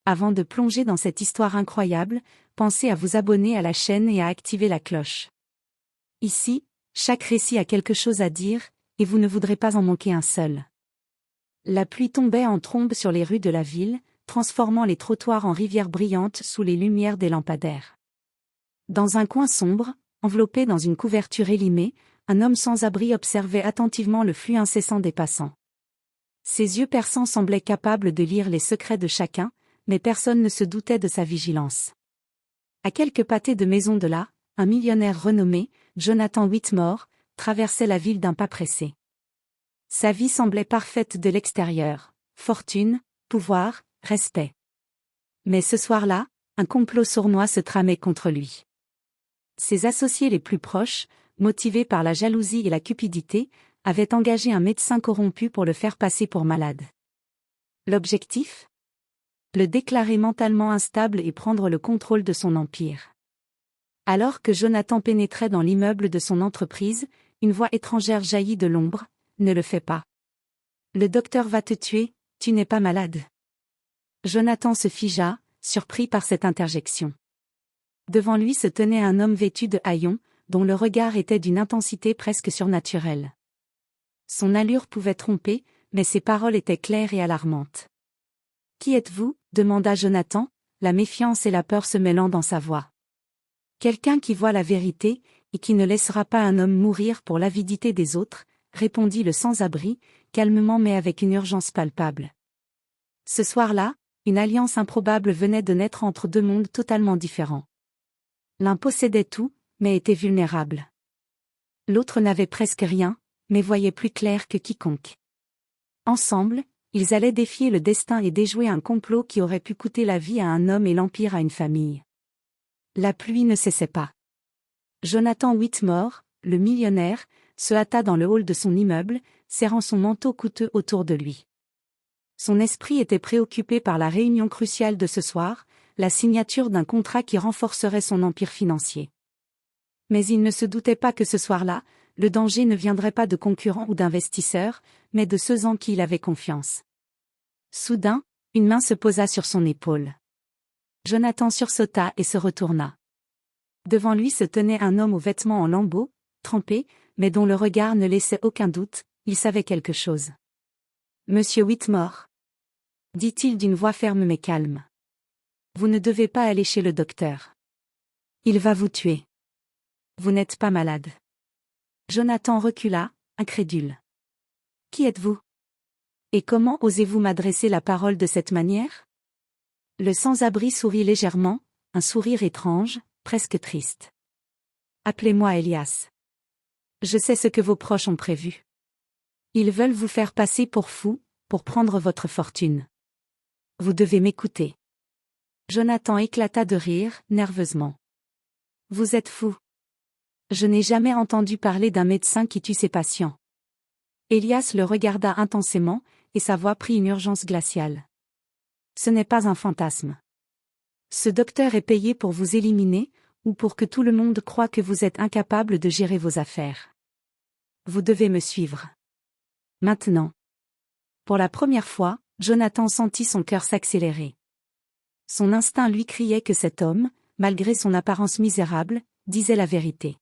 Avant de plonger dans cette histoire incroyable, pensez à vous abonner à la chaîne et à activer la cloche. Ici, chaque récit a quelque chose à dire, et vous ne voudrez pas en manquer un seul. La pluie tombait en trombe sur les rues de la ville, transformant les trottoirs en rivières brillantes sous les lumières des lampadaires. Dans un coin sombre, enveloppé dans une couverture élimée, un homme sans abri observait attentivement le flux incessant des passants. Ses yeux perçants semblaient capables de lire les secrets de chacun, mais personne ne se doutait de sa vigilance. À quelques pâtés de maison de là, un millionnaire renommé, Jonathan Whitmore, traversait la ville d'un pas pressé. Sa vie semblait parfaite de l'extérieur, fortune, pouvoir, respect. Mais ce soir-là, un complot sournois se tramait contre lui. Ses associés les plus proches, motivés par la jalousie et la cupidité, avaient engagé un médecin corrompu pour le faire passer pour malade. L'objectif ? Le déclarer mentalement instable et prendre le contrôle de son empire. Alors que Jonathan pénétrait dans l'immeuble de son entreprise, une voix étrangère jaillit de l'ombre. « Ne le fais pas. Le docteur va te tuer, tu n'es pas malade. » Jonathan se figea, surpris par cette interjection. Devant lui se tenait un homme vêtu de haillons, dont le regard était d'une intensité presque surnaturelle. Son allure pouvait tromper, mais ses paroles étaient claires et alarmantes. « Qui êtes-vous ? » demanda Jonathan, la méfiance et la peur se mêlant dans sa voix. « Quelqu'un qui voit la vérité, et qui ne laissera pas un homme mourir pour l'avidité des autres, » répondit le sans-abri, calmement mais avec une urgence palpable. Ce soir-là, une alliance improbable venait de naître entre deux mondes totalement différents. L'un possédait tout, mais était vulnérable. L'autre n'avait presque rien, mais voyait plus clair que quiconque. Ensemble, ils allaient défier le destin et déjouer un complot qui aurait pu coûter la vie à un homme et l'empire à une famille. La pluie ne cessait pas. Jonathan Whitmore, le millionnaire, se hâta dans le hall de son immeuble, serrant son manteau coûteux autour de lui. Son esprit était préoccupé par la réunion cruciale de ce soir, la signature d'un contrat qui renforcerait son empire financier. Mais il ne se doutait pas que ce soir-là, le danger ne viendrait pas de concurrents ou d'investisseurs, mais de ceux en qui il avait confiance. Soudain, une main se posa sur son épaule. Jonathan sursauta et se retourna. Devant lui se tenait un homme aux vêtements en lambeaux, trempé, mais dont le regard ne laissait aucun doute, il savait quelque chose. « Monsieur Whitmore » dit-il d'une voix ferme mais calme. « Vous ne devez pas aller chez le docteur. Il va vous tuer. Vous n'êtes pas malade. » Jonathan recula, incrédule. « Qui êtes-vous ? Et comment osez-vous m'adresser la parole de cette manière ?» Le sans-abri sourit légèrement, un sourire étrange, presque triste. « Appelez-moi Elias. Je sais ce que vos proches ont prévu. Ils veulent vous faire passer pour fou, pour prendre votre fortune. Vous devez m'écouter. » Jonathan éclata de rire, nerveusement. « Vous êtes fou. Je n'ai jamais entendu parler d'un médecin qui tue ses patients. » Elias le regarda intensément, et sa voix prit une urgence glaciale. « Ce n'est pas un fantasme. Ce docteur est payé pour vous éliminer, ou pour que tout le monde croie que vous êtes incapable de gérer vos affaires. Vous devez me suivre. Maintenant. » Pour la première fois, Jonathan sentit son cœur s'accélérer. Son instinct lui criait que cet homme, malgré son apparence misérable, disait la vérité.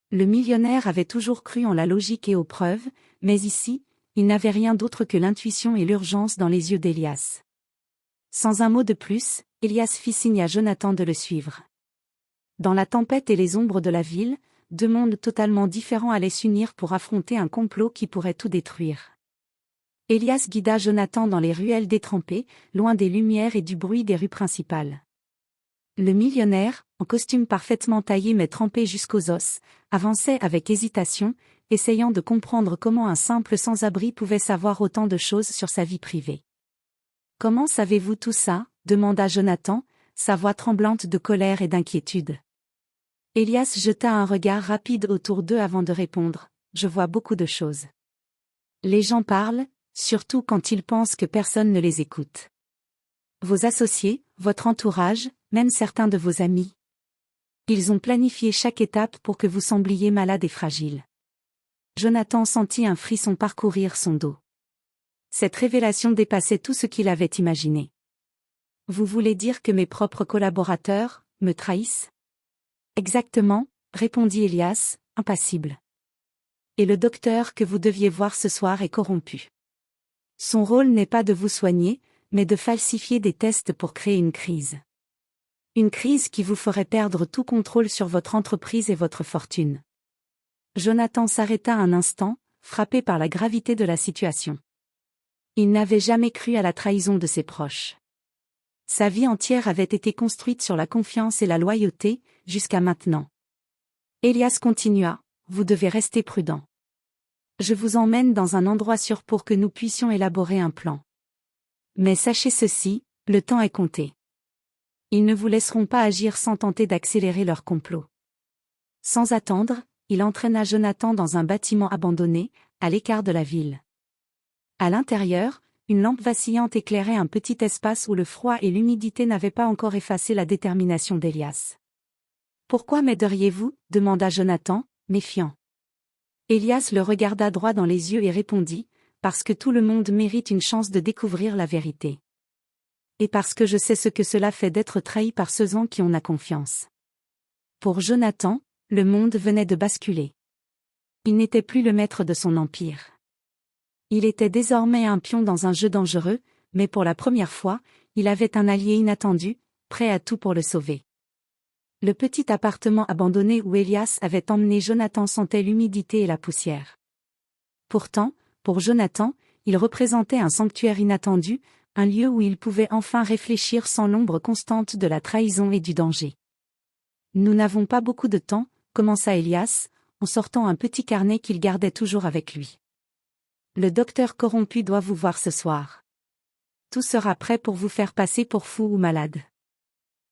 Le millionnaire avait toujours cru en la logique et aux preuves, mais ici, il n'avait rien d'autre que l'intuition et l'urgence dans les yeux d'Elias. Sans un mot de plus, Elias fit signe à Jonathan de le suivre. Dans la tempête et les ombres de la ville, deux mondes totalement différents allaient s'unir pour affronter un complot qui pourrait tout détruire. Elias guida Jonathan dans les ruelles détrempées, loin des lumières et du bruit des rues principales. Le millionnaire, en costume parfaitement taillé mais trempé jusqu'aux os, avançait avec hésitation, essayant de comprendre comment un simple sans-abri pouvait savoir autant de choses sur sa vie privée. « Comment savez-vous tout ça ?» demanda Jonathan, sa voix tremblante de colère et d'inquiétude. Elias jeta un regard rapide autour d'eux avant de répondre. « Je vois beaucoup de choses. Les gens parlent, surtout quand ils pensent que personne ne les écoute. Vos associés, votre entourage, même certains de vos amis. Ils ont planifié chaque étape pour que vous sembliez malade et fragile. » Jonathan sentit un frisson parcourir son dos. Cette révélation dépassait tout ce qu'il avait imaginé. « Vous voulez dire que mes propres collaborateurs me trahissent? Exactement, répondit Elias, impassible. Et le docteur que vous deviez voir ce soir est corrompu. Son rôle n'est pas de vous soigner, mais de falsifier des tests pour créer une crise. Une crise qui vous ferait perdre tout contrôle sur votre entreprise et votre fortune. Jonathan s'arrêta un instant, frappé par la gravité de la situation. Il n'avait jamais cru à la trahison de ses proches. Sa vie entière avait été construite sur la confiance et la loyauté, jusqu'à maintenant. Elias continua, vous devez rester prudent. Je vous emmène dans un endroit sûr pour que nous puissions élaborer un plan. Mais sachez ceci, le temps est compté. Ils ne vous laisseront pas agir sans tenter d'accélérer leur complot. Sans attendre, il entraîna Jonathan dans un bâtiment abandonné, à l'écart de la ville. À l'intérieur, une lampe vacillante éclairait un petit espace où le froid et l'humidité n'avaient pas encore effacé la détermination d'Elias. « Pourquoi m'aideriez-vous » demanda Jonathan, méfiant. Elias le regarda droit dans les yeux et répondit, « Parce que tout le monde mérite une chance de découvrir la vérité. Et parce que je sais ce que cela fait d'être trahi par ceux en qui on a confiance. » Pour Jonathan, le monde venait de basculer. Il n'était plus le maître de son empire. Il était désormais un pion dans un jeu dangereux, mais pour la première fois, il avait un allié inattendu, prêt à tout pour le sauver. Le petit appartement abandonné où Elias avait emmené Jonathan sentait l'humidité et la poussière. Pourtant, pour Jonathan, il représentait un sanctuaire inattendu, un lieu où il pouvait enfin réfléchir sans l'ombre constante de la trahison et du danger. « Nous n'avons pas beaucoup de temps » commença Elias, en sortant un petit carnet qu'il gardait toujours avec lui. Le docteur corrompu doit vous voir ce soir. Tout sera prêt pour vous faire passer pour fou ou malade.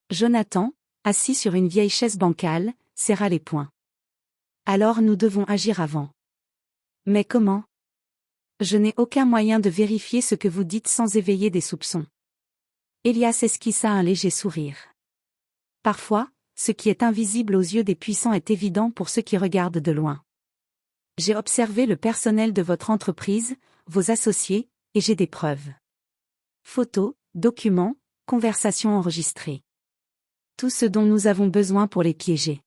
Jonathan, assis sur une vieille chaise bancale, serra les poings. Alors nous devons agir avant. Mais comment? Je n'ai aucun moyen de vérifier ce que vous dites sans éveiller des soupçons. Elias esquissa un léger sourire. Parfois, ce qui est invisible aux yeux des puissants est évident pour ceux qui regardent de loin. J'ai observé le personnel de votre entreprise, vos associés, et j'ai des preuves. Photos, documents, conversations enregistrées. Tout ce dont nous avons besoin pour les piéger.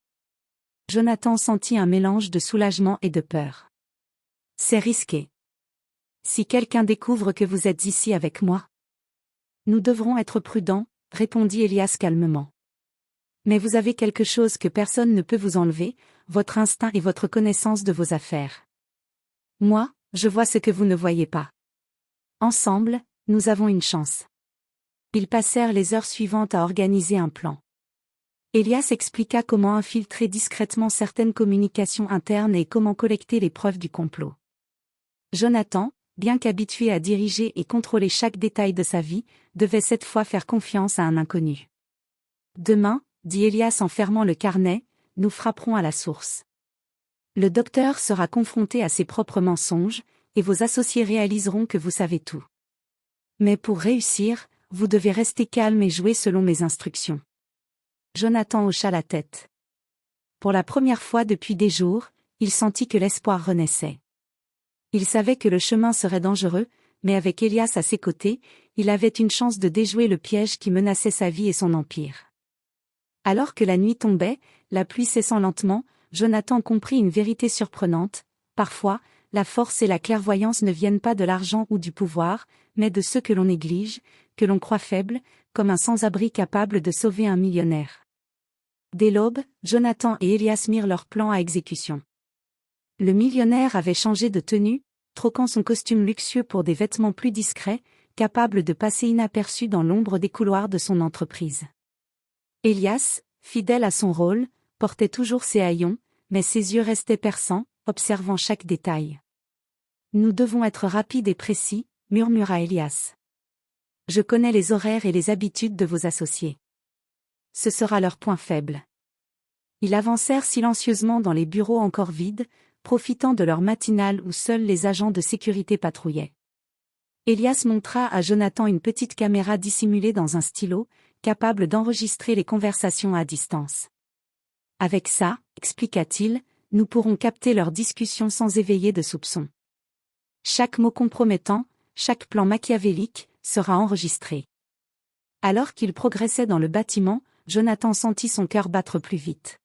Jonathan sentit un mélange de soulagement et de peur. C'est risqué. Si quelqu'un découvre que vous êtes ici avec moi. Nous devrons être prudents, répondit Elias calmement. Mais vous avez quelque chose que personne ne peut vous enlever, votre instinct et votre connaissance de vos affaires. Moi, je vois ce que vous ne voyez pas. Ensemble, nous avons une chance. Ils passèrent les heures suivantes à organiser un plan. Elias expliqua comment infiltrer discrètement certaines communications internes et comment collecter les preuves du complot. Jonathan, bien qu'habitué à diriger et contrôler chaque détail de sa vie, devait cette fois faire confiance à un inconnu. Demain, dit Elias en fermant le carnet, nous frapperons à la source. Le docteur sera confronté à ses propres mensonges, et vos associés réaliseront que vous savez tout. Mais pour réussir, vous devez rester calme et jouer selon mes instructions. Jonathan hocha la tête. Pour la première fois depuis des jours, il sentit que l'espoir renaissait. Il savait que le chemin serait dangereux, mais avec Elias à ses côtés, il avait une chance de déjouer le piège qui menaçait sa vie et son empire. Alors que la nuit tombait, la pluie cessant lentement, Jonathan comprit une vérité surprenante. Parfois, la force et la clairvoyance ne viennent pas de l'argent ou du pouvoir, mais de ceux que l'on néglige, que l'on croit faibles, comme un sans-abri capable de sauver un millionnaire. Dès l'aube, Jonathan et Elias mirent leur plan à exécution. Le millionnaire avait changé de tenue, troquant son costume luxueux pour des vêtements plus discrets, capables de passer inaperçus dans l'ombre des couloirs de son entreprise. Elias, fidèle à son rôle, portait toujours ses haillons, mais ses yeux restaient perçants, observant chaque détail. « Nous devons être rapides et précis », murmura Elias. « Je connais les horaires et les habitudes de vos associés. Ce sera leur point faible. » Ils avancèrent silencieusement dans les bureaux encore vides, profitant de l'heure matinale où seuls les agents de sécurité patrouillaient. Elias montra à Jonathan une petite caméra dissimulée dans un stylo, capable d'enregistrer les conversations à distance. Avec ça, expliqua-t-il, nous pourrons capter leurs discussions sans éveiller de soupçons. Chaque mot compromettant, chaque plan machiavélique, sera enregistré. Alors qu'il progressait dans le bâtiment, Jonathan sentit son cœur battre plus vite.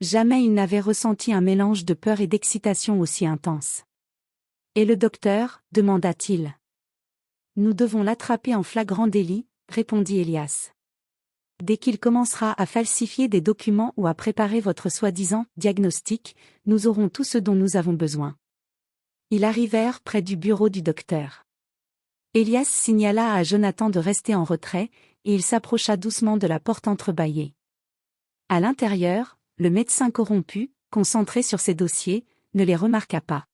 Jamais il n'avait ressenti un mélange de peur et d'excitation aussi intense. « Et le docteur ?» demanda-t-il. « Nous devons l'attraper en flagrant délit », répondit Elias. « Dès qu'il commencera à falsifier des documents ou à préparer votre soi-disant diagnostic, nous aurons tout ce dont nous avons besoin. » Ils arrivèrent près du bureau du docteur. Elias signala à Jonathan de rester en retrait, et il s'approcha doucement de la porte entrebâillée. À l'intérieur, le médecin corrompu, concentré sur ses dossiers, ne les remarqua pas.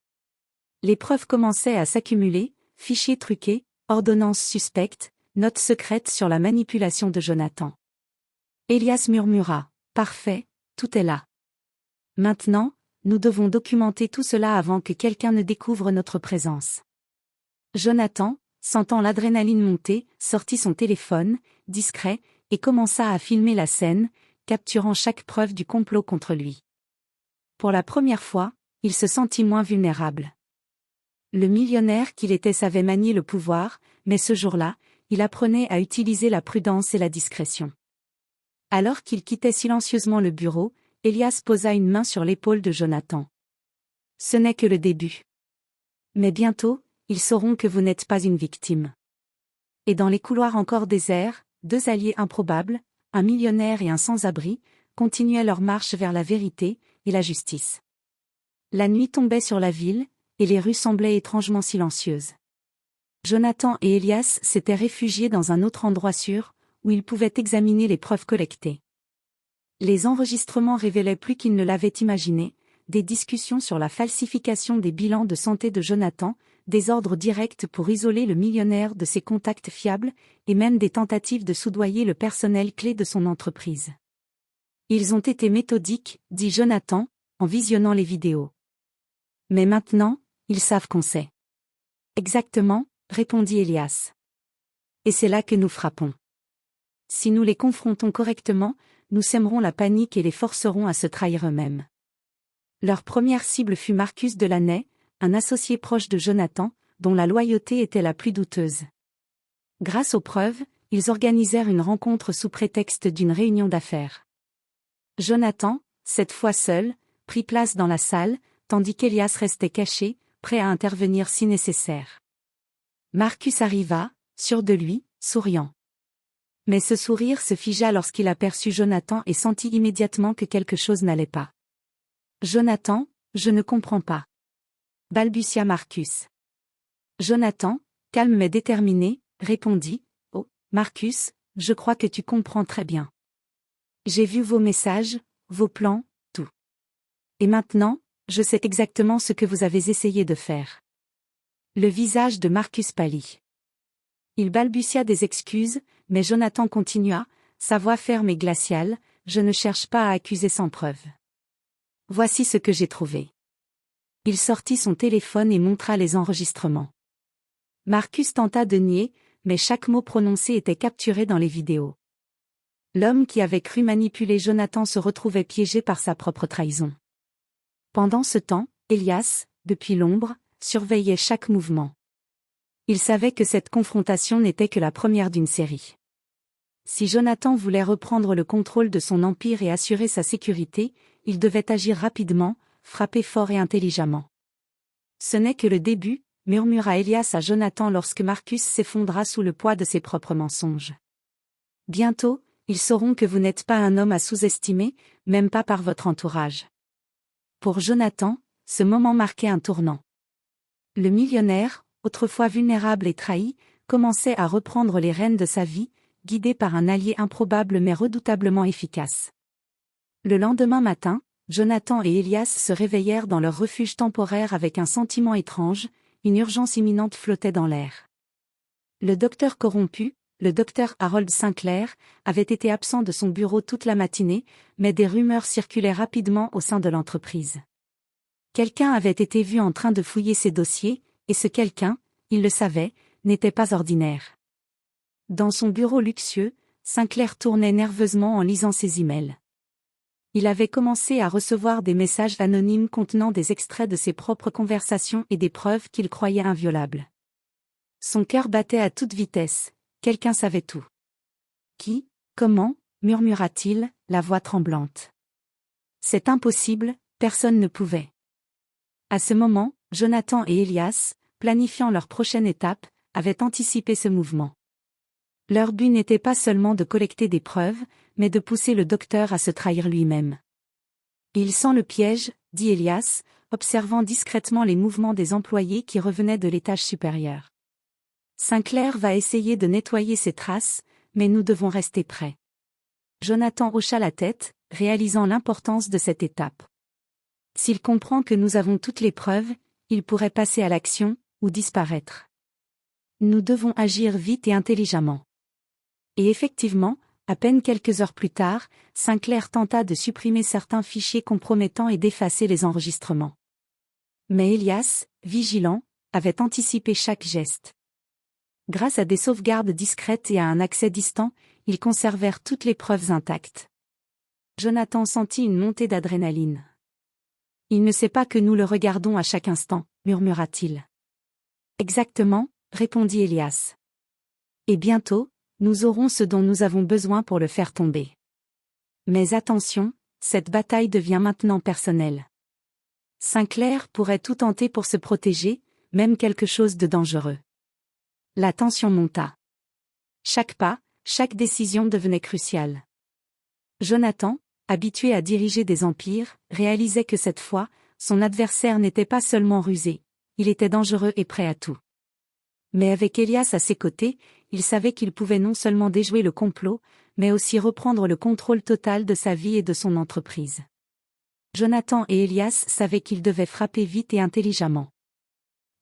Les preuves commençaient à s'accumuler, fichiers truqués, ordonnances suspectes, notes secrètes sur la manipulation de Jonathan. Elias murmura, « Parfait, tout est là. Maintenant, nous devons documenter tout cela avant que quelqu'un ne découvre notre présence. » Jonathan, sentant l'adrénaline monter, sortit son téléphone, discret, et commença à filmer la scène, capturant chaque preuve du complot contre lui. Pour la première fois, il se sentit moins vulnérable. Le millionnaire qu'il était savait manier le pouvoir, mais ce jour-là, il apprenait à utiliser la prudence et la discrétion. Alors qu'il quittait silencieusement le bureau, Elias posa une main sur l'épaule de Jonathan. « Ce n'est que le début. Mais bientôt, ils sauront que vous n'êtes pas une victime. » Et dans les couloirs encore déserts, deux alliés improbables, un millionnaire et un sans-abri, continuaient leur marche vers la vérité et la justice. La nuit tombait sur la ville, et les rues semblaient étrangement silencieuses. Jonathan et Elias s'étaient réfugiés dans un autre endroit sûr, où ils pouvaient examiner les preuves collectées. Les enregistrements révélaient plus qu'ils ne l'avaient imaginé, des discussions sur la falsification des bilans de santé de Jonathan, des ordres directs pour isoler le millionnaire de ses contacts fiables, et même des tentatives de soudoyer le personnel clé de son entreprise. Ils ont été méthodiques, dit Jonathan, en visionnant les vidéos. Mais maintenant, ils savent qu'on sait. Exactement, répondit Elias. Et c'est là que nous frappons. Si nous les confrontons correctement, nous sèmerons la panique et les forcerons à se trahir eux-mêmes. Leur première cible fut Marcus Delaney, un associé proche de Jonathan, dont la loyauté était la plus douteuse. Grâce aux preuves, ils organisèrent une rencontre sous prétexte d'une réunion d'affaires. Jonathan, cette fois seul, prit place dans la salle, tandis qu'Elias restait caché, prêt à intervenir si nécessaire. Marcus arriva, sûr de lui, souriant. Mais ce sourire se figea lorsqu'il aperçut Jonathan et sentit immédiatement que quelque chose n'allait pas. « Jonathan, je ne comprends pas. » balbutia Marcus. Jonathan, calme mais déterminé, répondit, « Oh, Marcus, je crois que tu comprends très bien. J'ai vu vos messages, vos plans, tout. Et maintenant, je sais exactement ce que vous avez essayé de faire. » Le visage de Marcus pâlit. Il balbutia des excuses, mais Jonathan continua, sa voix ferme et glaciale, « Je ne cherche pas à accuser sans preuve. Voici ce que j'ai trouvé. » Il sortit son téléphone et montra les enregistrements. Marcus tenta de nier, mais chaque mot prononcé était capturé dans les vidéos. L'homme qui avait cru manipuler Jonathan se retrouvait piégé par sa propre trahison. Pendant ce temps, Elias, depuis l'ombre, surveillait chaque mouvement. Il savait que cette confrontation n'était que la première d'une série. Si Jonathan voulait reprendre le contrôle de son empire et assurer sa sécurité, il devait agir rapidement, frapper fort et intelligemment. « Ce n'est que le début », murmura Elias à Jonathan lorsque Marcus s'effondra sous le poids de ses propres mensonges. « Bientôt, ils sauront que vous n'êtes pas un homme à sous-estimer, même pas par votre entourage. » Pour Jonathan, ce moment marquait un tournant. Le millionnaire, autrefois vulnérable et trahi, commençait à reprendre les rênes de sa vie, guidé par un allié improbable mais redoutablement efficace. Le lendemain matin, Jonathan et Elias se réveillèrent dans leur refuge temporaire avec un sentiment étrange, une urgence imminente flottait dans l'air. Le docteur corrompu, le docteur Harold Sinclair, avait été absent de son bureau toute la matinée, mais des rumeurs circulaient rapidement au sein de l'entreprise. Quelqu'un avait été vu en train de fouiller ses dossiers, et ce quelqu'un, il le savait, n'était pas ordinaire. Dans son bureau luxueux, Sinclair tournait nerveusement en lisant ses emails. Il avait commencé à recevoir des messages anonymes contenant des extraits de ses propres conversations et des preuves qu'il croyait inviolables. Son cœur battait à toute vitesse, quelqu'un savait tout. Qui, comment, murmura-t-il, la voix tremblante. C'est impossible, personne ne pouvait. À ce moment, Jonathan et Elias, planifiant leur prochaine étape, avaient anticipé ce mouvement. Leur but n'était pas seulement de collecter des preuves, mais de pousser le docteur à se trahir lui-même. Il sent le piège, dit Elias, observant discrètement les mouvements des employés qui revenaient de l'étage supérieur. Sinclair va essayer de nettoyer ses traces, mais nous devons rester prêts. Jonathan hocha la tête, réalisant l'importance de cette étape. S'il comprend que nous avons toutes les preuves, il pourrait passer à l'action, ou disparaître. Nous devons agir vite et intelligemment. Et effectivement, à peine quelques heures plus tard, Sinclair tenta de supprimer certains fichiers compromettants et d'effacer les enregistrements. Mais Elias, vigilant, avait anticipé chaque geste. Grâce à des sauvegardes discrètes et à un accès distant, ils conservèrent toutes les preuves intactes. Jonathan sentit une montée d'adrénaline. Il ne sait pas que nous le regardons à chaque instant, murmura-t-il. Exactement, répondit Elias. Et bientôt, nous aurons ce dont nous avons besoin pour le faire tomber. Mais attention, cette bataille devient maintenant personnelle. Sinclair pourrait tout tenter pour se protéger, même quelque chose de dangereux. La tension monta. Chaque pas, chaque décision devenait cruciale. Jonathan, habitué à diriger des empires, réalisait que cette fois, son adversaire n'était pas seulement rusé, il était dangereux et prêt à tout. Mais avec Elias à ses côtés, il savait qu'il pouvait non seulement déjouer le complot, mais aussi reprendre le contrôle total de sa vie et de son entreprise. Jonathan et Elias savaient qu'ils devaient frapper vite et intelligemment.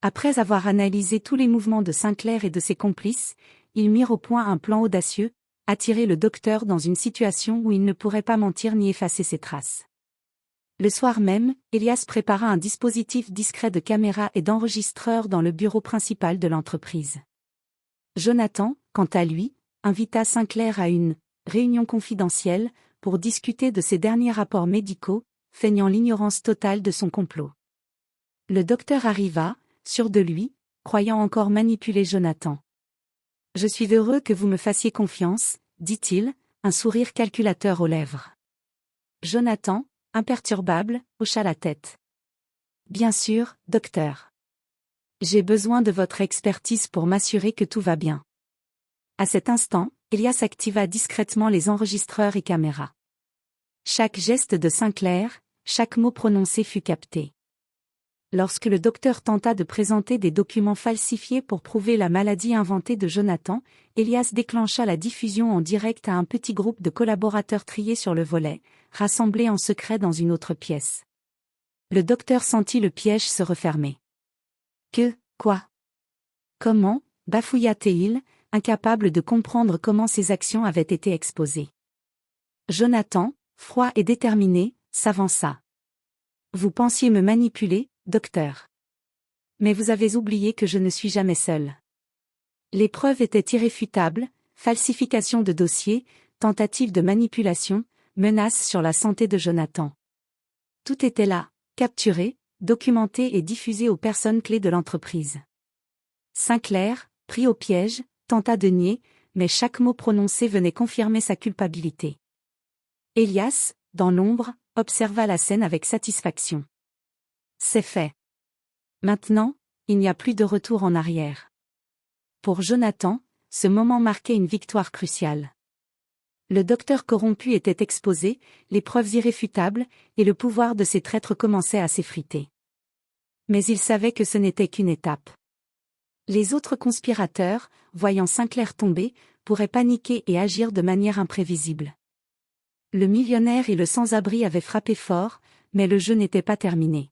Après avoir analysé tous les mouvements de Sinclair et de ses complices, ils mirent au point un plan audacieux, attirer le docteur dans une situation où il ne pourrait pas mentir ni effacer ses traces. Le soir même, Elias prépara un dispositif discret de caméras et d'enregistreurs dans le bureau principal de l'entreprise. Jonathan, quant à lui, invita Sinclair à une réunion confidentielle pour discuter de ses derniers rapports médicaux, feignant l'ignorance totale de son complot. Le docteur arriva, sûr de lui, croyant encore manipuler Jonathan. « Je suis heureux que vous me fassiez confiance, » dit-il, un sourire calculateur aux lèvres. Jonathan, imperturbable, hocha la tête. « Bien sûr, docteur. J'ai besoin de votre expertise pour m'assurer que tout va bien. » À cet instant, Elias activa discrètement les enregistreurs et caméras. Chaque geste de Sinclair, chaque mot prononcé fut capté. Lorsque le docteur tenta de présenter des documents falsifiés pour prouver la maladie inventée de Jonathan, Elias déclencha la diffusion en direct à un petit groupe de collaborateurs triés sur le volet, rassemblés en secret dans une autre pièce. Le docteur sentit le piège se refermer. Quoi? Comment, bafouilla-t-il, incapable de comprendre comment ses actions avaient été exposées. Jonathan, froid et déterminé, s'avança. Vous pensiez me manipuler, docteur. Mais vous avez oublié que je ne suis jamais seul. Les preuves étaient irréfutables, falsification de dossiers, tentative de manipulation, menaces sur la santé de Jonathan. Tout était là, capturé, documenté et diffusé aux personnes clés de l'entreprise. Sinclair, pris au piège, tenta de nier, mais chaque mot prononcé venait confirmer sa culpabilité. Elias, dans l'ombre, observa la scène avec satisfaction. C'est fait. Maintenant, il n'y a plus de retour en arrière. Pour Jonathan, ce moment marquait une victoire cruciale. Le docteur corrompu était exposé, les preuves irréfutables, et le pouvoir de ces traîtres commençait à s'effriter. Mais il savait que ce n'était qu'une étape. Les autres conspirateurs, voyant Sinclair tomber, pourraient paniquer et agir de manière imprévisible. Le millionnaire et le sans-abri avaient frappé fort, mais le jeu n'était pas terminé.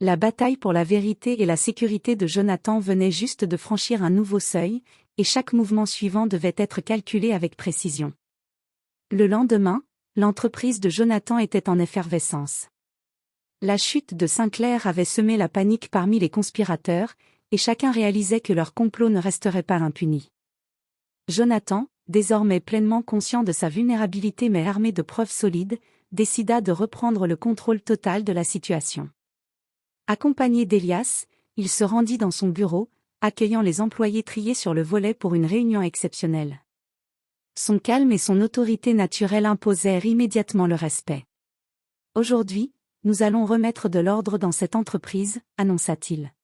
La bataille pour la vérité et la sécurité de Jonathan venait juste de franchir un nouveau seuil, et chaque mouvement suivant devait être calculé avec précision. Le lendemain, l'entreprise de Jonathan était en effervescence. La chute de Sinclair avait semé la panique parmi les conspirateurs, et chacun réalisait que leur complot ne resterait pas impuni. Jonathan, désormais pleinement conscient de sa vulnérabilité mais armé de preuves solides, décida de reprendre le contrôle total de la situation. Accompagné d'Elias, il se rendit dans son bureau, accueillant les employés triés sur le volet pour une réunion exceptionnelle. Son calme et son autorité naturelle imposèrent immédiatement le respect. Aujourd'hui, nous allons remettre de l'ordre dans cette entreprise, annonça-t-il.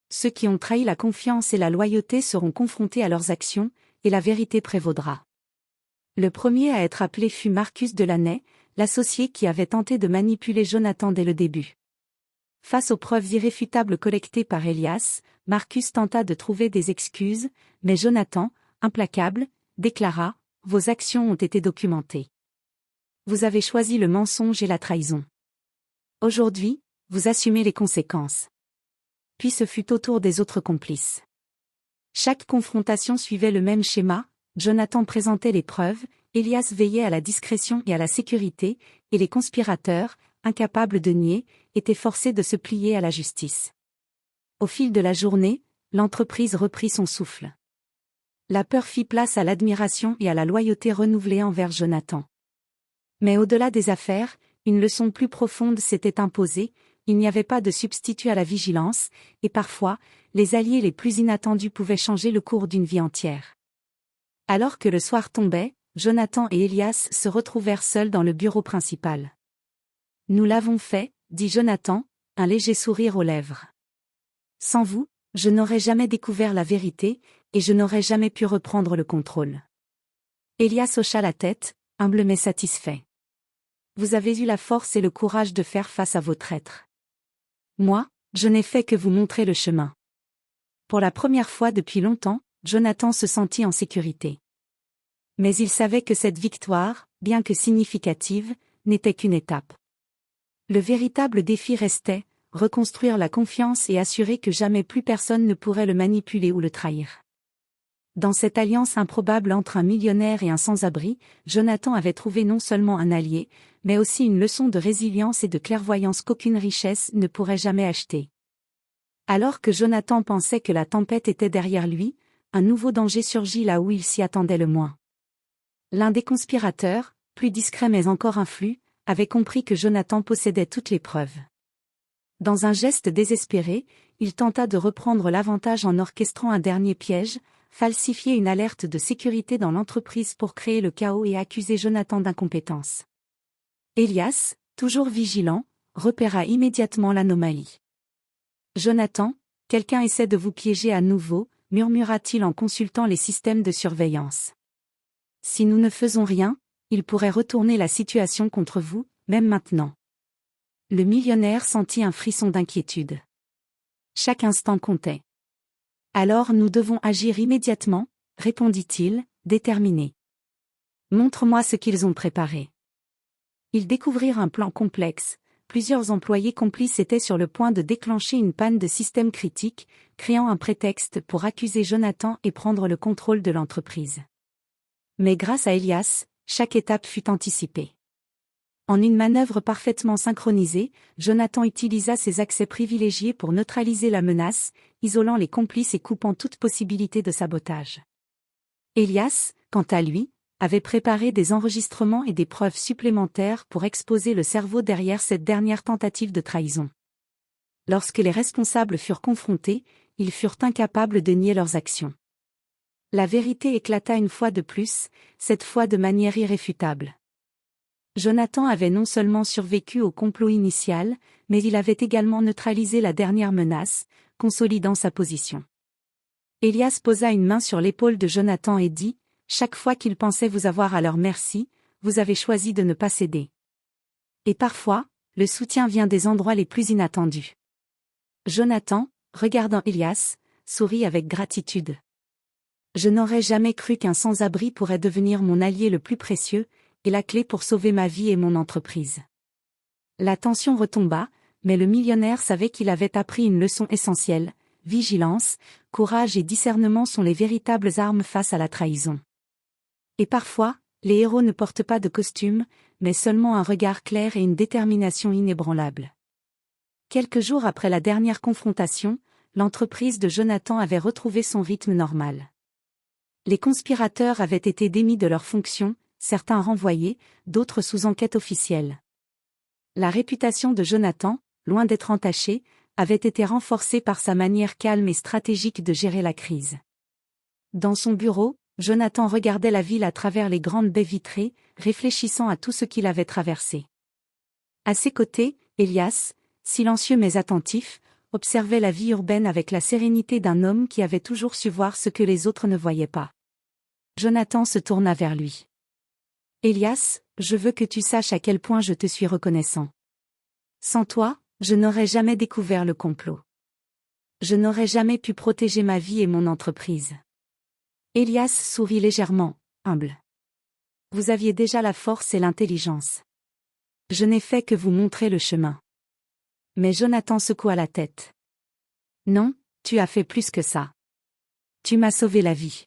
Ceux qui ont trahi la confiance et la loyauté seront confrontés à leurs actions, et la vérité prévaudra. Le premier à être appelé fut Marcus Delaney, l'associé qui avait tenté de manipuler Jonathan dès le début. Face aux preuves irréfutables collectées par Elias, Marcus tenta de trouver des excuses, mais Jonathan, implacable, déclara « Vos actions ont été documentées. Vous avez choisi le mensonge et la trahison. Aujourd'hui, vous assumez les conséquences. » Puis ce fut au tour des autres complices. Chaque confrontation suivait le même schéma, Jonathan présentait les preuves, Elias veillait à la discrétion et à la sécurité, et les conspirateurs, incapables de nier, étaient forcés de se plier à la justice. Au fil de la journée, l'entreprise reprit son souffle. La peur fit place à l'admiration et à la loyauté renouvelée envers Jonathan. Mais au-delà des affaires, une leçon plus profonde s'était imposée, il n'y avait pas de substitut à la vigilance, et parfois, les alliés les plus inattendus pouvaient changer le cours d'une vie entière. Alors que le soir tombait, Jonathan et Elias se retrouvèrent seuls dans le bureau principal. « Nous l'avons fait, » dit Jonathan, un léger sourire aux lèvres. « Sans vous, je n'aurais jamais découvert la vérité, et je n'aurais jamais pu reprendre le contrôle. » Elias hocha la tête, humble mais satisfait. « Vous avez eu la force et le courage de faire face à vos traîtres. Moi, je n'ai fait que vous montrer le chemin. » Pour la première fois depuis longtemps, Jonathan se sentit en sécurité. Mais il savait que cette victoire, bien que significative, n'était qu'une étape. Le véritable défi restait, reconstruire la confiance et assurer que jamais plus personne ne pourrait le manipuler ou le trahir. Dans cette alliance improbable entre un millionnaire et un sans-abri, Jonathan avait trouvé non seulement un allié, mais aussi une leçon de résilience et de clairvoyance qu'aucune richesse ne pourrait jamais acheter. Alors que Jonathan pensait que la tempête était derrière lui, un nouveau danger surgit là où il s'y attendait le moins. L'un des conspirateurs, plus discret mais encore influent, avait compris que Jonathan possédait toutes les preuves. Dans un geste désespéré, il tenta de reprendre l'avantage en orchestrant un dernier piège, falsifier une alerte de sécurité dans l'entreprise pour créer le chaos et accuser Jonathan d'incompétence. Elias, toujours vigilant, repéra immédiatement l'anomalie. « Jonathan, quelqu'un essaie de vous piéger à nouveau », murmura-t-il en consultant les systèmes de surveillance. « Si nous ne faisons rien, il pourrait retourner la situation contre vous, même maintenant. » Le millionnaire sentit un frisson d'inquiétude. Chaque instant comptait. « Alors nous devons agir immédiatement, » répondit-il, déterminé. « Montre-moi ce qu'ils ont préparé. » Ils découvrirent un plan complexe. Plusieurs employés complices étaient sur le point de déclencher une panne de système critique, créant un prétexte pour accuser Jonathan et prendre le contrôle de l'entreprise. Mais grâce à Elias, chaque étape fut anticipée. En une manœuvre parfaitement synchronisée, Jonathan utilisa ses accès privilégiés pour neutraliser la menace, isolant les complices et coupant toute possibilité de sabotage. Elias, quant à lui, avait préparé des enregistrements et des preuves supplémentaires pour exposer le cerveau derrière cette dernière tentative de trahison. Lorsque les responsables furent confrontés, ils furent incapables de nier leurs actions. La vérité éclata une fois de plus, cette fois de manière irréfutable. Jonathan avait non seulement survécu au complot initial, mais il avait également neutralisé la dernière menace, consolidant sa position. Elias posa une main sur l'épaule de Jonathan et dit, « Chaque fois qu'ils pensaient vous avoir à leur merci, vous avez choisi de ne pas céder. Et parfois, le soutien vient des endroits les plus inattendus. » Jonathan, regardant Elias, sourit avec gratitude. « Je n'aurais jamais cru qu'un sans-abri pourrait devenir mon allié le plus précieux, et la clé pour sauver ma vie et mon entreprise. » La tension retomba, mais le millionnaire savait qu'il avait appris une leçon essentielle. Vigilance, courage et discernement sont les véritables armes face à la trahison. Et parfois, les héros ne portent pas de costume, mais seulement un regard clair et une détermination inébranlable. Quelques jours après la dernière confrontation, l'entreprise de Jonathan avait retrouvé son rythme normal. Les conspirateurs avaient été démis de leurs fonctions, certains renvoyés, d'autres sous enquête officielle. La réputation de Jonathan, loin d'être entachée, avait été renforcée par sa manière calme et stratégique de gérer la crise. Dans son bureau, Jonathan regardait la ville à travers les grandes baies vitrées, réfléchissant à tout ce qu'il avait traversé. À ses côtés, Élias, silencieux mais attentif, observait la vie urbaine avec la sérénité d'un homme qui avait toujours su voir ce que les autres ne voyaient pas. Jonathan se tourna vers lui. « Élias, je veux que tu saches à quel point je te suis reconnaissant. Sans toi, je n'aurais jamais découvert le complot. Je n'aurais jamais pu protéger ma vie et mon entreprise. » Élias sourit légèrement, humble. « Vous aviez déjà la force et l'intelligence. Je n'ai fait que vous montrer le chemin. » Mais Jonathan secoua la tête. « Non, tu as fait plus que ça. Tu m'as sauvé la vie.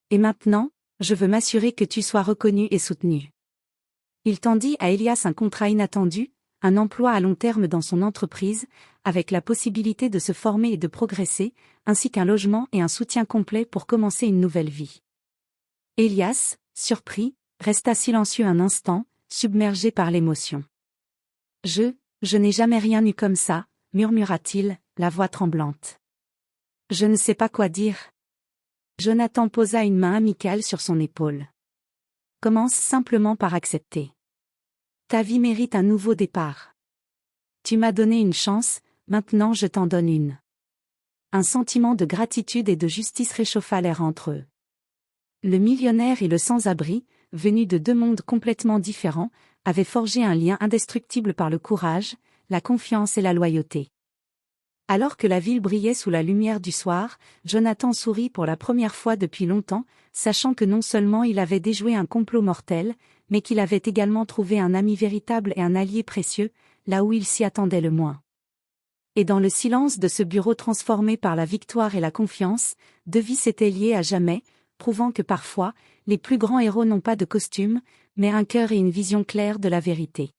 Et maintenant, je veux m'assurer que tu sois reconnu et soutenu. » Il tendit à Élias un contrat inattendu, un emploi à long terme dans son entreprise, avec la possibilité de se former et de progresser, ainsi qu'un logement et un soutien complet pour commencer une nouvelle vie. Élias, surpris, resta silencieux un instant, submergé par l'émotion. « Je n'ai jamais rien eu comme ça, » murmura-t-il, la voix tremblante. « Je ne sais pas quoi dire. » Jonathan posa une main amicale sur son épaule. « Commence simplement par accepter. Ta vie mérite un nouveau départ. Tu m'as donné une chance, maintenant je t'en donne une. » Un sentiment de gratitude et de justice réchauffa l'air entre eux. Le millionnaire et le sans-abri, venus de deux mondes complètement différents, avaient forgé un lien indestructible par le courage, la confiance et la loyauté. Alors que la ville brillait sous la lumière du soir, Jonathan sourit pour la première fois depuis longtemps, sachant que non seulement il avait déjoué un complot mortel, mais qu'il avait également trouvé un ami véritable et un allié précieux, là où il s'y attendait le moins. Et dans le silence de ce bureau transformé par la victoire et la confiance, deux vies s'étaient liées à jamais, prouvant que parfois, les plus grands héros n'ont pas de costume, mais un cœur et une vision claire de la vérité.